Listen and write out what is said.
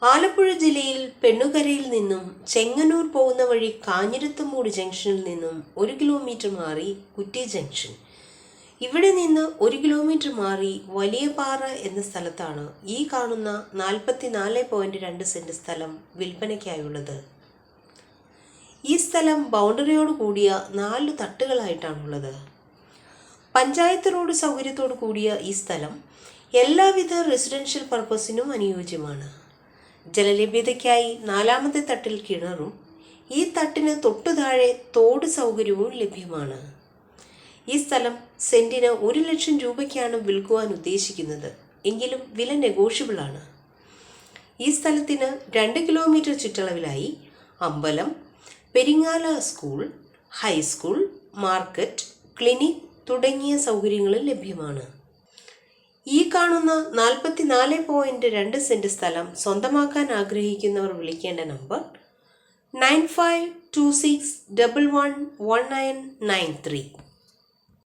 ആലപ്പുഴ ജില്ലയിൽ പെണ്ണുകരയിൽ നിന്നും ചെങ്ങന്നൂർ പോകുന്ന വഴി കാഞ്ഞിരത്തുമൂട് ജംഗ്ഷനിൽ നിന്നും 1 കിലോമീറ്റർ മാറി കുറ്റി ജംഗ്ഷൻ. ഇവിടെ നിന്ന് 1 കിലോമീറ്റർ മാറി വലിയപാറ എന്ന സ്ഥലത്താണ് ഈ കാണുന്ന 44.2 സെന്റ് സ്ഥലം വിൽപ്പനയ്ക്കായുള്ളത്. ഈ സ്ഥലം ബൗണ്ടറിയോട് കൂടിയ 4 തട്ടുകളായിട്ടാണുള്ളത്. പഞ്ചായത്ത് റോഡ് സൗകര്യത്തോടു കൂടിയ ഈ സ്ഥലം എല്ലാവിധ റെസിഡൻഷ്യൽ പർപ്പസിനും അനുയോജ്യമാണ്. ജലലഭ്യതയ്ക്കായി 4ാമത്തെ തട്ടിൽ കിണറും ഈ തട്ടിന് തൊട്ടു താഴെ തോട് സൗകര്യവും ലഭ്യമാണ്. ഈ സ്ഥലം സെന്റിന് 1 ലക്ഷം രൂപയ്ക്കാണ് വിൽക്കുവാൻ ഉദ്ദേശിക്കുന്നത്. എങ്കിലും വില നെഗോഷ്യബിൾ ആണ്. ഈ സ്ഥലത്തിന് 2 കിലോമീറ്റർ ചുറ്റളവിലായി അമ്പലം, Peringala school, high school, market, clinic തുടങ്ങിയ സൗകര്യങ്ങളും ലഭ്യമാണ്. ഈ കാണുന്ന 44.2 സെന്റ് സ്ഥലം സ്വന്തമാക്കാൻ ആഗ്രഹിക്കുന്നവർ വിളിക്കേണ്ട നമ്പർ 9526111993.